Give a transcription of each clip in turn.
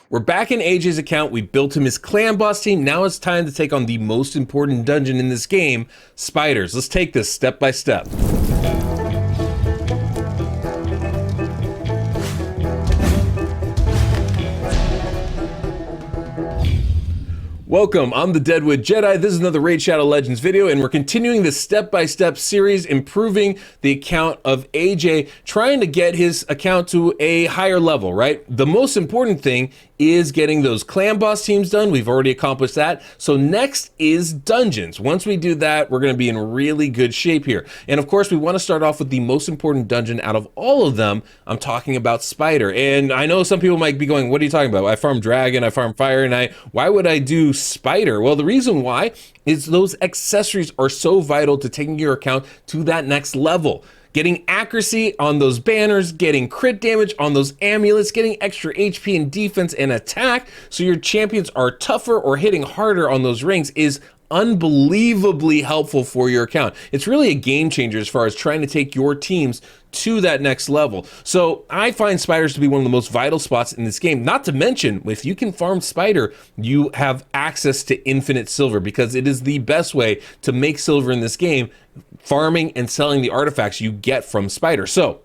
We're back in AJ's account. We built him his clan boss team. Now it's time to take on the most important dungeon in this game, spiders. Let's take this step by step. Welcome, I'm the Deadwood Jedi. This is another Raid Shadow Legends video, and we're continuing this step-by-step series, improving the account of AJ, trying to get his account to a higher level, right? The most important thing is getting those clan boss teams done. We've already accomplished that. So next is dungeons. Once we do that, we're gonna be in really good shape here. And of course, we wanna start off with the most important dungeon out of all of them. I'm talking about Spider. And I know some people might be going, what are you talking about? I farm Dragon, I farm Fire, and why would I do Spider? Well, the reason why is those accessories are so vital to taking your account to that next level. Getting accuracy on those banners, getting crit damage on those amulets, getting extra HP and defense and attack so your champions are tougher or hitting harder on those rings is unbelievably helpful for your account. It's really a game changer as far as trying to take your teams to that next level. So I find spiders to be one of the most vital spots in this game. Not to mention, if you can farm spider, you have access to infinite silver because it is the best way to make silver in this game, farming and selling the artifacts you get from spider. So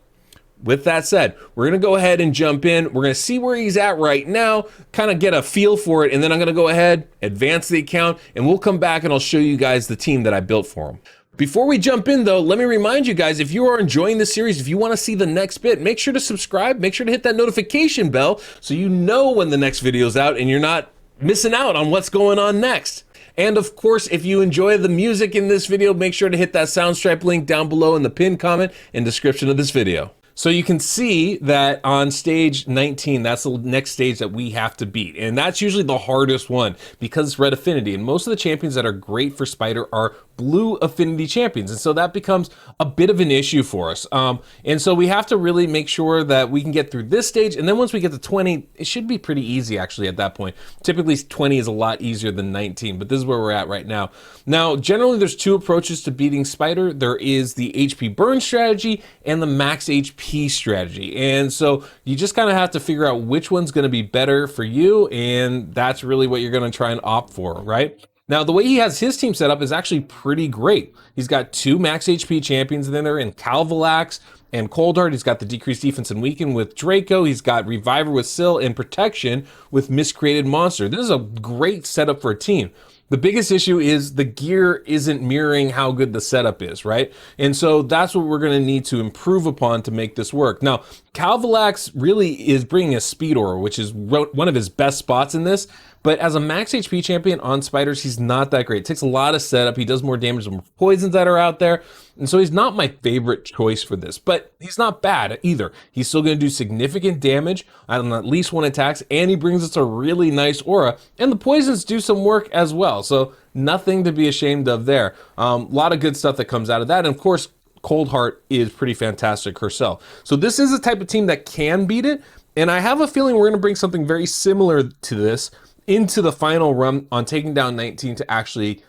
with that said, we're gonna go ahead and jump in. We're gonna see where he's at right now, kind of get a feel for it, and then I'm gonna go ahead, advance the account, and we'll come back and I'll show you guys the team that I built for him. Before we jump in though, let me remind you guys, if you are enjoying this series, if you wanna see the next bit, make sure to subscribe, make sure to hit that notification bell so you know when the next video's out and you're not missing out on what's going on next. And of course, if you enjoy the music in this video, make sure to hit that Soundstripe link down below in the pinned comment and description of this video. So you can see that on stage 19, that's the next stage that we have to beat. And that's usually the hardest one because it's red affinity. And most of the champions that are great for Spider are blue affinity champions. And so that becomes a bit of an issue for us. And so we have to really make sure that we can get through this stage. And then once we get to 20, it should be pretty easy actually at that point. Typically 20 is a lot easier than 19, but this is where we're at right now. Now, generally there's two approaches to beating Spider. There is the HP burn strategy and the max HP strategy. And so you just kind of have to figure out which one's going to be better for you. And that's really what you're going to try and opt for, right? Now, the way he has his team set up is actually pretty great. He's got two max HP champions, and then they're in Calvalax and Coldheart. He's got the decreased defense and weaken with Draco. He's got Reviver with Syl and protection with Miscreated Monster. This is a great setup for a team. The biggest issue is the gear isn't mirroring how good the setup is, right? And so that's what we're going to need to improve upon to make this work. Now, Calvalax really is bringing a speed aura, which is one of his best spots in this. But as a max HP champion on spiders, he's not that great. It takes a lot of setup. He does more damage than poisons that are out there. And so he's not my favorite choice for this, but he's not bad either. He's still going to do significant damage on at least one attacks, and he brings us a really nice aura. And the poisons do some work as well. So nothing to be ashamed of there. A lot of good stuff that comes out of that. And of course, Coldheart is pretty fantastic herself. So this is a type of team that can beat it. And I have a feeling we're going to bring something very similar to this into the final run on taking down 19 to actually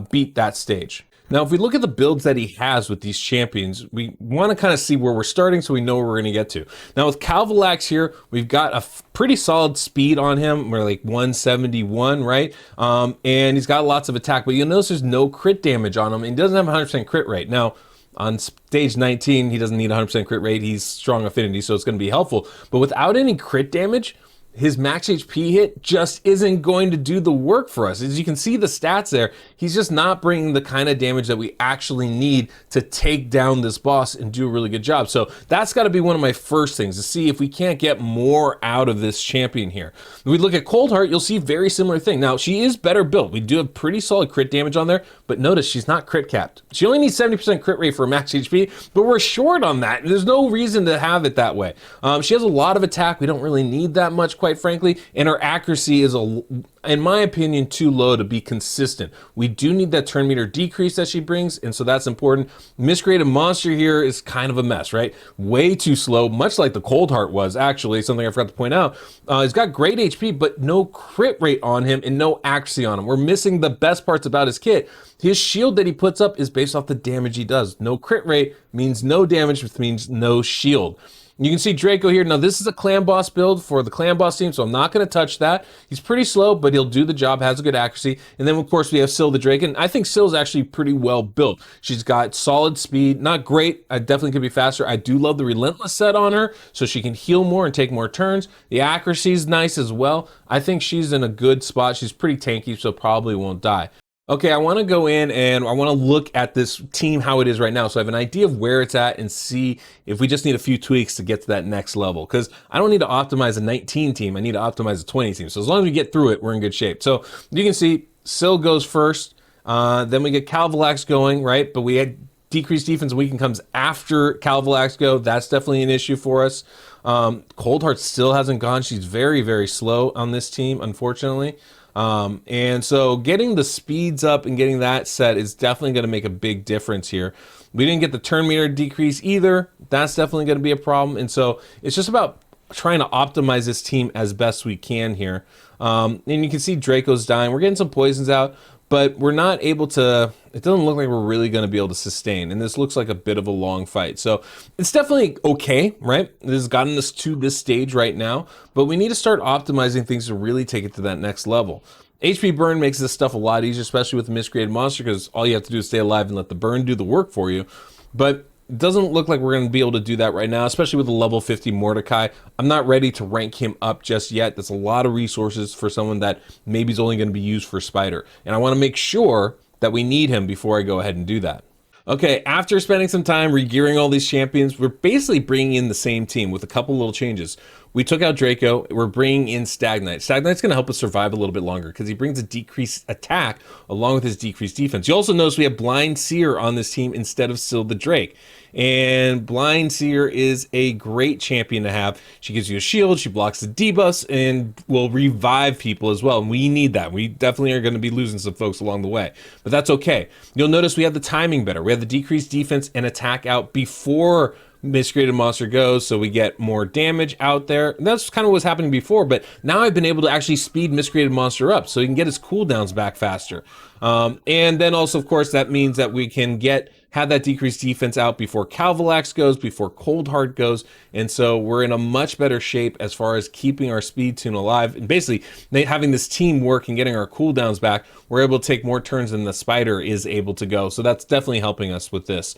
beat that stage. Now, if we look at the builds that he has with these champions, we want to kind of see where we're starting so we know where we're going to get to. Now, with Calvalax here, we've got a pretty solid speed on him. We're like 171, right? And he's got lots of attack, but you'll notice there's no crit damage on him. And he doesn't have 100% crit rate. Now, on stage 19, he doesn't need 100% crit rate. He's strong affinity, so it's going to be helpful. But without any crit damage, his max HP hit just isn't going to do the work for us. As you can see the stats there, he's just not bringing the kind of damage that we actually need to take down this boss and do a really good job. So that's got to be one of my first things, to see if we can't get more out of this champion here. When we look at Coldheart, you'll see very similar thing. Now, she is better built. We do have pretty solid crit damage on there, but notice she's not crit capped. She only needs 70% crit rate for max HP, but we're short on that. There's no reason to have it that way. She has a lot of attack. We don't really need that much, quite frankly, and her accuracy is, in my opinion, too low to be consistent. We do need that turn meter decrease that she brings, and so that's important. Miscreated Monster here is kind of a mess, right? Way too slow, much like the Coldheart was, actually, something I forgot to point out. He's got great HP, but no crit rate on him and no accuracy on him. We're missing the best parts about his kit. His shield that he puts up is based off the damage he does. No crit rate means no damage, which means no shield. You can see Draco here. Now, this is a clan boss build for the clan boss team, so I'm not going to touch that. He's pretty slow, but he'll do the job, has a good accuracy. And then, of course, we have Syl the Drake, and I think Syl's actually pretty well built. She's got solid speed, not great. I definitely could be faster. I do love the Relentless set on her, so she can heal more and take more turns. The accuracy is nice as well. I think she's in a good spot. She's pretty tanky, so probably won't die. Okay, I want to go in and I want to look at this team, how it is right now. So I have an idea of where it's at and see if we just need a few tweaks to get to that next level. Because I don't need to optimize a 19 team. I need to optimize a 20 team. So as long as we get through it, we're in good shape. So you can see Syl goes first. Then we get Calvalax going, right? But we had decreased defense weaken comes after Calvalax go. That's definitely an issue for us. Coldheart still hasn't gone. She's very, very slow on this team, unfortunately. And so getting the speeds up and getting that set is definitely going to make a big difference here. We didn't get the turn meter decrease either. That's definitely going to be a problem. And so it's just about trying to optimize this team as best we can here. And you can see Draco's dying. We're getting some poisons out, but we're not able to, it doesn't look like we're really going to be able to sustain. And this looks like a bit of a long fight. So it's definitely okay, right? This has gotten us to this stage right now, but we need to start optimizing things to really take it to that next level. HP burn makes this stuff a lot easier, especially with the miscreated monster, because all you have to do is stay alive and let the burn do the work for you. But it doesn't look like we're going to be able to do that right now, especially with the level 50 Mordecai. I'm not ready to rank him up just yet. That's a lot of resources for someone that maybe is only going to be used for Spider. And I want to make sure that we need him before I go ahead and do that. Okay, after spending some time regearing all these champions, we're basically bringing in the same team with a couple little changes. We took out Draco, we're bringing in Stagnite. Stagnite's gonna help us survive a little bit longer because he brings a decreased attack along with his decreased defense. You also notice we have Blind Seer on this team instead of Syl the Drake. And Blind Seer is a great champion to have. She gives you a shield, she blocks the debuffs, and will revive people as well. And we need that. We definitely are gonna be losing some folks along the way, but that's okay. You'll notice we have the timing better. We have the decreased defense and attack out before Miscreated Monster goes, so we get more damage out there. And that's kind of what's happening before, but now I've been able to actually speed Miscreated Monster up so he can get his cooldowns back faster. And then also, of course, that means that we can have that decreased defense out before Calvalax goes, before Coldheart goes, and so we're in a much better shape as far as keeping our speed tune alive. And basically, having this team work and getting our cooldowns back, we're able to take more turns than the Spider is able to go. So that's definitely helping us with this.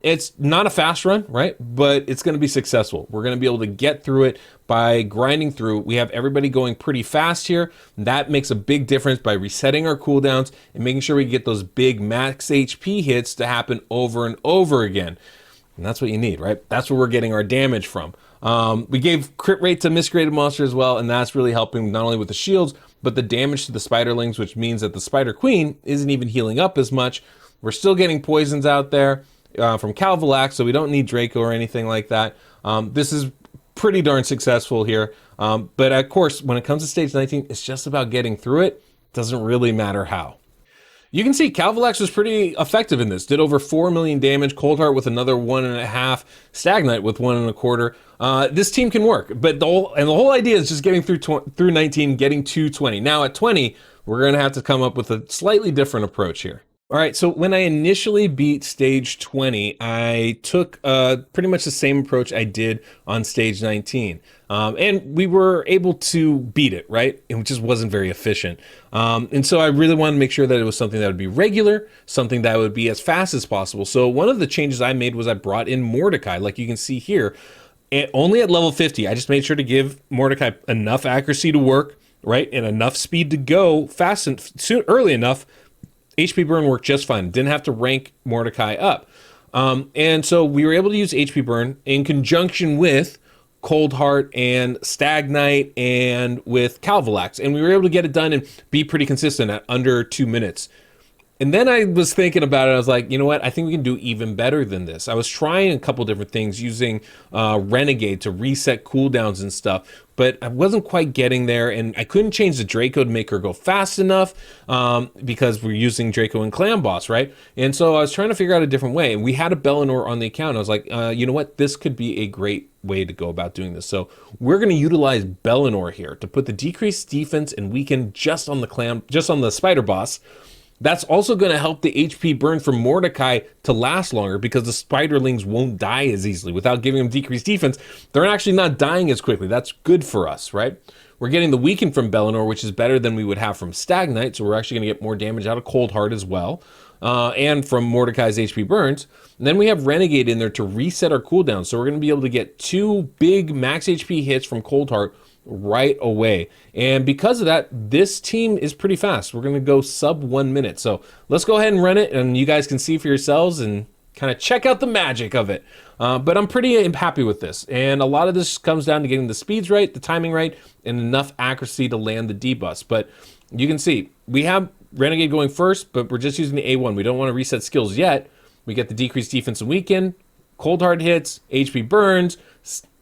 It's not a fast run, right? But it's going to be successful. We're going to be able to get through it by grinding through. We have everybody going pretty fast here. That makes a big difference by resetting our cooldowns and making sure we get those big max HP hits to happen over and over again. And that's what you need, right? That's where we're getting our damage from. We gave crit rate to Miscreated Monster as well, and that's really helping not only with the shields, but the damage to the Spiderlings, which means that the Spider Queen isn't even healing up as much. We're still getting poisons out there from Calvalax, so we don't need Draco or anything like that. This is pretty darn successful here. But of course, when it comes to stage 19, it's just about getting through it. Doesn't really matter how. You can see Calvalax was pretty effective in this. Did over 4 million damage. Coldheart with another 1.5. Stagnite with 1.25. This team can work, but the whole idea is just getting through 19, getting to 20. Now at 20, we're going to have to come up with a slightly different approach here. All right, so when I initially beat stage 20, I took pretty much the same approach I did on stage 19. And we were able to beat it, right? It just wasn't very efficient. And so I really wanted to make sure that it was something that would be regular, something that would be as fast as possible. So one of the changes I made was I brought in Mordecai, like you can see here, only at level 50. I just made sure to give Mordecai enough accuracy to work, right? And enough speed to go fast and early enough. HP burn worked just fine. Didn't have to rank Mordecai up. And so we were able to use HP burn in conjunction with Coldheart and Stagnite and with Calvalax. And we were able to get it done and be pretty consistent at under 2 minutes. And then I was thinking about it. I was like, you know what? I think we can do even better than this. I was trying a couple different things using Renegade to reset cooldowns and stuff, but I wasn't quite getting there. And I couldn't change the Draco to make her go fast enough because we're using Draco and Clan Boss, right? And so I was trying to figure out a different way. And we had a Belinore on the account. I was like, you know what? This could be a great way to go about doing this. So we're going to utilize Belinore here to put the decreased defense and weaken just on the Spider Boss. That's also going to help the HP burn from Mordecai to last longer because the spiderlings won't die as easily. Without giving them decreased defense, they're actually not dying as quickly. That's good for us, right? We're getting the weaken from Belinore, which is better than we would have from Stagnite, so we're actually going to get more damage out of Coldheart as well, and from Mordecai's HP burns. And then we have Renegade in there to reset our cooldown, so we're going to be able to get 2 big max HP hits from Coldheart right away. And because of that, this team is pretty fast. We're going to go sub 1 minute. So let's go ahead and run it, and you guys can see for yourselves and kind of check out the magic of it. But I'm pretty happy with this. And a lot of this comes down to getting the speeds right, the timing right, and enough accuracy to land the debuffs. But you can see we have Renegade going first, but we're just using the A1. We don't want to reset skills yet. We get the decreased defense and weaken, Coldheart hits, HP burns,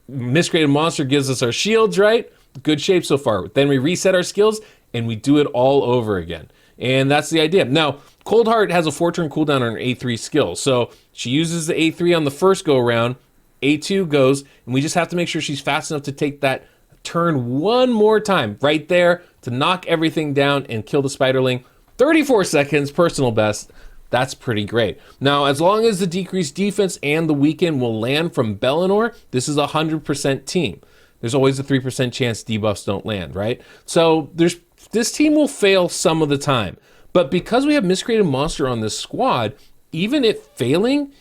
Miscreated Monster gives us our shields, right? Good shape so far. Then we reset our skills and we do it all over again. And that's the idea. Now, Coldheart has a 4-turn cooldown on her A3 skill. So she uses the A3 on the first go around, A2 goes, and we just have to make sure she's fast enough to take that turn one more time right there to knock everything down and kill the spiderling. 34 seconds, personal best. That's pretty great. Now, as long as the decreased defense and the weaken will land from Belinore, this is a 100% team. There's always a 3% chance debuffs don't land, right? So this team will fail some of the time. But because we have Miscreated Monster on this squad, even it failing,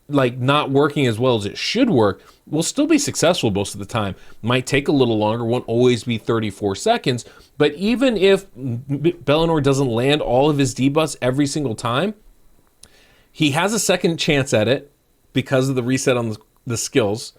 like not working as well as it should work, will still be successful most of the time. Might take a little longer, won't always be 34 seconds. But even if Belinore doesn't land all of his debuffs every single time, he has a second chance at it because of the reset on the skills.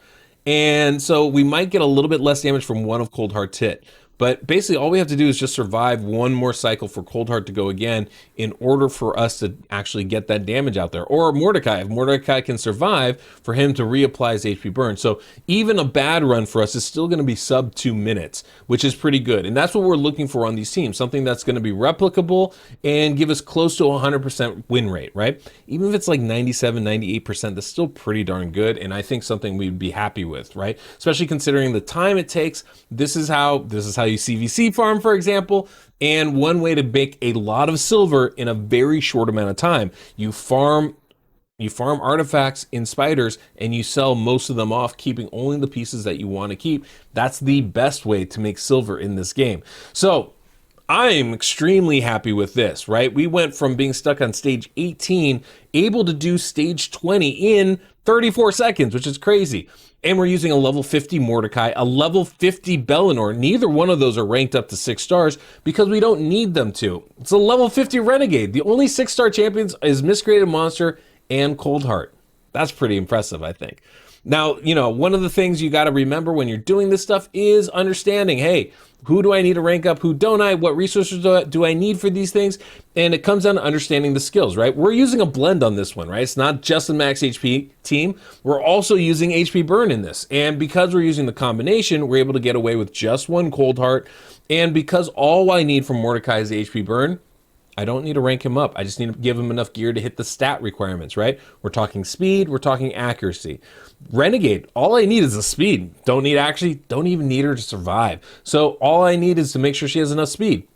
And so we might get a little bit less damage from one of Coldheart's hit. But basically all we have to do is just survive one more cycle for Coldheart to go again in order for us to actually get that damage out there. Or Mordecai, if Mordecai can survive, for him to reapply his HP burn. So even a bad run for us is still going to be sub 2 minutes, which is pretty good. And that's what we're looking for on these teams, something that's going to be replicable and give us close to a 100% win rate, right? Even if it's like 97, 98%, that's still pretty darn good. And I think something we'd be happy with, right? Especially considering the time it takes. This is how you CVC farm, for example, and one way to make a lot of silver in a very short amount of time. You farm artifacts in spiders and you sell most of them off, keeping only the pieces that you want to keep. That's the best way to make silver in this game. So I'm extremely happy with this, right? We went from being stuck on stage 18, able to do stage 20 in 34 seconds, which is crazy. And we're using a level 50 Mordecai, a level 50 Belinore. Neither one of those are ranked up to 6 stars because we don't need them to. It's a level 50 Renegade. The only 6-star champions is Miscreated Monster and Coldheart. That's pretty impressive, I think. Now, you know, one of the things you got to remember when you're doing this stuff is understanding, hey, who do I need to rank up? Who don't I? What resources do I need for these things? And it comes down to understanding the skills, right? We're using a blend on this one, right? It's not just a max HP team. We're also using HP burn in this. And because we're using the combination, we're able to get away with just one Coldheart. And because all I need from Mordecai is HP burn, I don't need to rank him up. I just need to give him enough gear to hit the stat requirements, right? We're talking speed, we're talking accuracy. Renegade, all I need is a speed. Don't even need her to survive. So all I need is to make sure she has enough speed.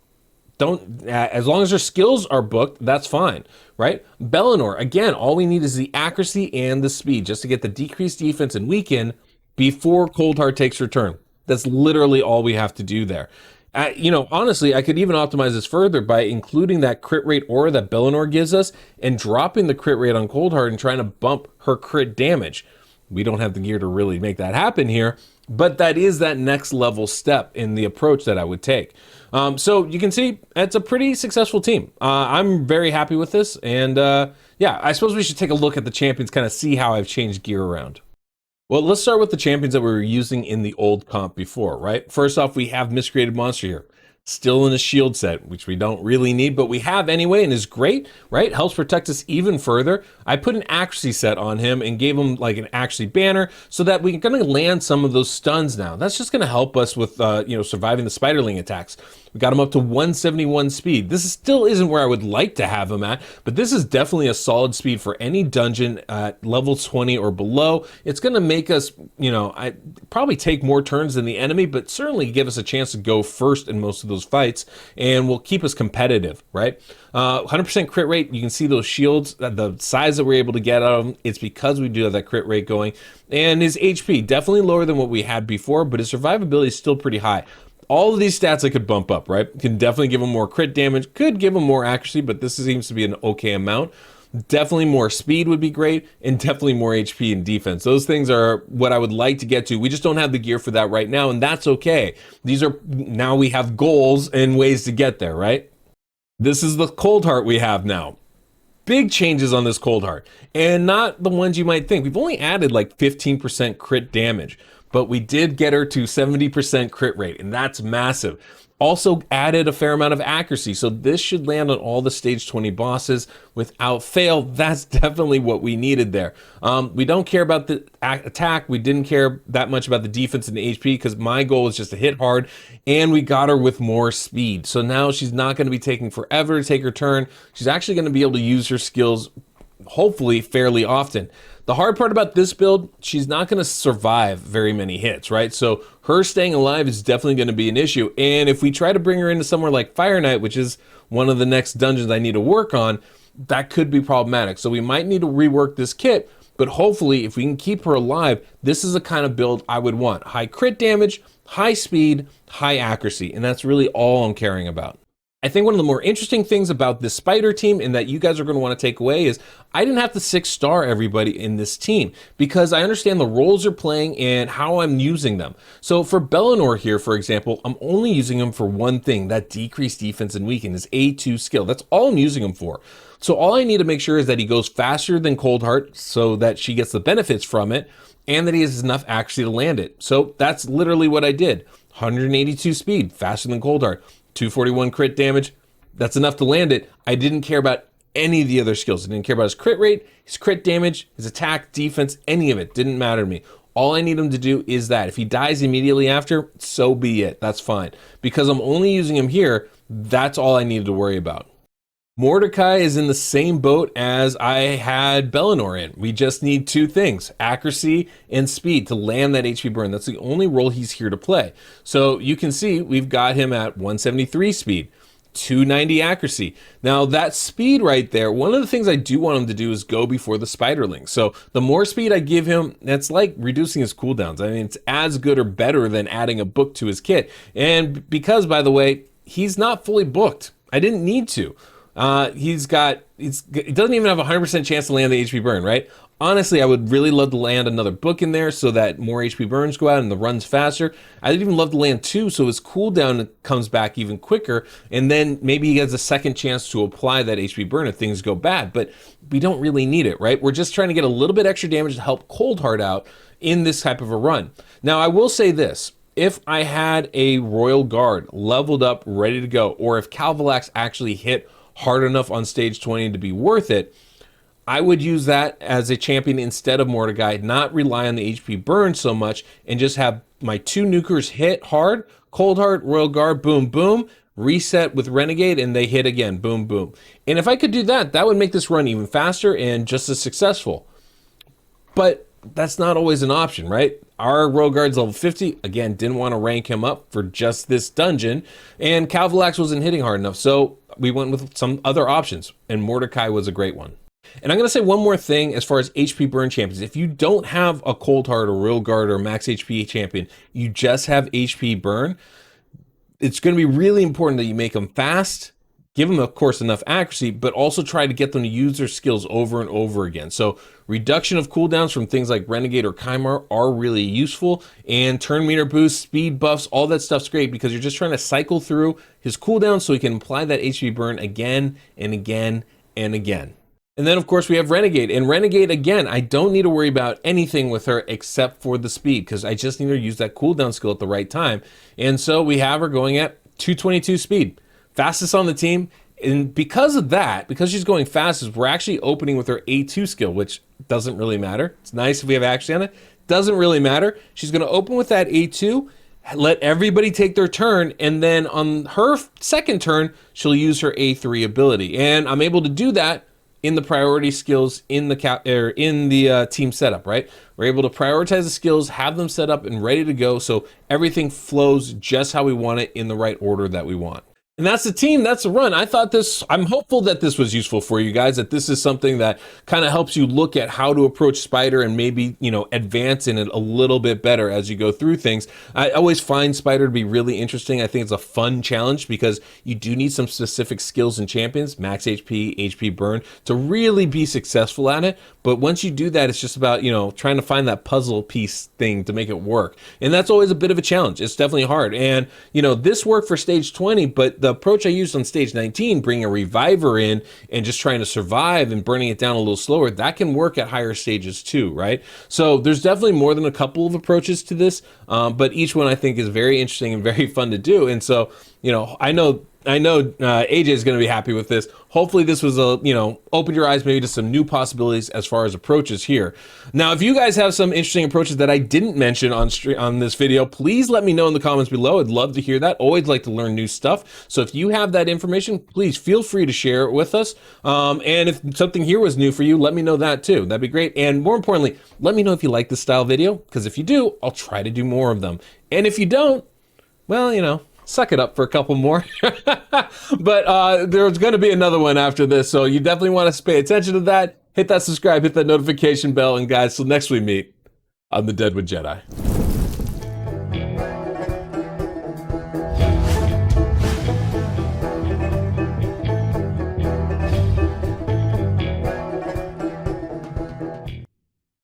As long as her skills are booked, that's fine, right? Belinore, again, all we need is the accuracy and the speed just to get the decreased defense and weaken before Coldheart takes her turn. That's literally all we have to do there. You know, honestly, I could even optimize this further by including that crit rate aura that Belinore gives us and dropping the crit rate on Coldheart and trying to bump her crit damage. We don't have the gear to really make that happen here, but that is that next level step in the approach that I would take. So you can see it's a pretty successful team. I'm very happy with this. And yeah, I suppose we should take a look at the champions, kind of see how I've changed gear around. Well, let's start with the champions that we were using in the old comp before, right? First off, we have Miscreated Monster here. Still in a shield set, which we don't really need, but we have anyway and is great, right? Helps protect us even further. I put an accuracy set on him and gave him like an accuracy banner so that we're going to land some of those stuns now. That's just going to help us with, surviving the spiderling attacks. We got him up to 171 speed. This still isn't where I would like to have him at, but this is definitely a solid speed for any dungeon at level 20 or below. It's going to make us, probably take more turns than the enemy, but certainly give us a chance to go first in most of those fights and will keep us competitive, right? 100% crit rate, you can see those shields, the size that we're able to get out of them, it's because we do have that crit rate going. And his HP, definitely lower than what we had before, but his survivability is still pretty high. All of these stats I could bump up, right? Can definitely give him more crit damage, could give him more accuracy, but this seems to be an okay amount. Definitely more speed would be great, and definitely more HP and defense. Those things are what I would like to get to. We just don't have the gear for that right now, and that's okay. Now we have goals and ways to get there, right? This is the Coldheart we have now. Big changes on this Coldheart, and not the ones you might think. We've only added like 15% crit damage, but we did get her to 70% crit rate, and that's massive. Also added a fair amount of accuracy, so this should land on all the stage 20 bosses without fail. That's definitely what we needed there. We don't care about the attack. We didn't care that much about the defense and the HP because my goal was just to hit hard, and we got her with more speed. So now she's not going to be taking forever to take her turn. She's actually going to be able to use her skills hopefully fairly often. The hard part about this build, she's not going to survive very many hits, right? So her staying alive is definitely going to be an issue. And if we try to bring her into somewhere like Fire Knight, which is one of the next dungeons I need to work on, that could be problematic. So we might need to rework this kit, but hopefully if we can keep her alive, this is the kind of build I would want. High crit damage, high speed, high accuracy, and that's really all I'm caring about. I think one of the more interesting things about this spider team and that you guys are going to want to take away is I didn't have to 6-star everybody in this team because I understand the roles they're playing and how I'm using them. So for Belinore here, for example, I'm only using him for one thing, that decreased defense and weaken, his A2 skill. That's all I'm using him for. So all I need to make sure is that he goes faster than Coldheart so that she gets the benefits from it and that he has enough accuracy to land it. So that's literally what I did. 182 speed, faster than Coldheart. 241 crit damage, that's enough to land it. I didn't care about any of the other skills. I didn't care about his crit rate, his crit damage, his attack, defense, any of it. Didn't matter to me. All I need him to do is that. If he dies immediately after, so be it. That's fine. Because I'm only using him here, that's all I needed to worry about. Mordecai is in the same boat as I had Belinore in. We just need two things, accuracy and speed to land that HP burn. That's the only role he's here to play. So you can see we've got him at 173 speed, 290 accuracy. Now that speed right there, one of the things I do want him to do is go before the spiderling. So the more speed I give him, that's like reducing his cooldowns. I mean, it's as good or better than adding a book to his kit. And because, by the way, he's not fully booked. I didn't need to. He doesn't even have a 100% chance to land the HP burn, right? Honestly, I would really love to land another book in there so that more HP burns go out and the run's faster. I'd even love to land two so his cooldown comes back even quicker, and then maybe he gets a second chance to apply that HP burn if things go bad, but we don't really need it, right? We're just trying to get a little bit extra damage to help Coldheart out in this type of a run. Now, I will say this. If I had a Royal Guard leveled up, ready to go, or if Calvalax actually hit hard enough on stage 20 to be worth it, I would use that as a champion instead of Mordecai, not rely on the HP burn so much, and just have my two nukers hit hard, Coldheart, Royal Guard, boom, boom, reset with Renegade, and they hit again, boom, boom. And if I could do that, that would make this run even faster and just as successful. But that's not always an option, right? Our Royal Guard's level 50. Again, didn't want to rank him up for just this dungeon. And Calvalax wasn't hitting hard enough, so we went with some other options, and Mordecai was a great one. And I'm going to say one more thing as far as HP burn champions. If you don't have a Coldheart or Royal Guard or Max HP champion, you just have HP burn, it's going to be really important that you make them fast, give them, of course, enough accuracy, but also try to get them to use their skills over and over again. So reduction of cooldowns from things like Renegade or Chimar are really useful, and turn meter boosts, speed buffs, all that stuff's great because you're just trying to cycle through his cooldown so he can apply that HP burn again and again and again. And then, of course, we have Renegade. And Renegade, again, I don't need to worry about anything with her except for the speed because I just need her to use that cooldown skill at the right time. And so we have her going at 222 speed. Fastest on the team, and because of that, because she's going fastest, we're actually opening with her A2 skill, which doesn't really matter. It's nice if we have accuracy on it. Doesn't really matter. She's going to open with that A2, let everybody take their turn, and then on her second turn, she'll use her A3 ability. And I'm able to do that in the priority skills in the team setup, right? We're able to prioritize the skills, have them set up and ready to go, so everything flows just how we want it in the right order that we want. And that's the team, that's the run. I'm hopeful that this was useful for you guys, that this is something that kind of helps you look at how to approach Spider and maybe, advance in it a little bit better as you go through things. I always find Spider to be really interesting. I think it's a fun challenge because you do need some specific skills and champions, max HP, HP burn, to really be successful at it. But once you do that, it's just about, trying to find that puzzle piece thing to make it work. And that's always a bit of a challenge. It's definitely hard. And, this worked for stage 20, but the approach I used on stage 19, bringing a reviver in and just trying to survive and burning it down a little slower, that can work at higher stages too, right? So there's definitely more than a couple of approaches to this, but each one I think is very interesting and very fun to do. And so, I know AJ is going to be happy with this. Hopefully this was opened your eyes maybe to some new possibilities as far as approaches here. Now, if you guys have some interesting approaches that I didn't mention on this video, please let me know in the comments below. I'd love to hear that. Always like to learn new stuff. So if you have that information, please feel free to share it with us. And if something here was new for you, let me know that too. That'd be great. And more importantly, let me know if you like this style video, because if you do, I'll try to do more of them. And if you don't, well, suck it up for a couple more. But there's going to be another one after this, so you definitely want to pay attention to that. Hit that subscribe, hit that notification bell, and guys, till next we meet on the Deadwood Jedi.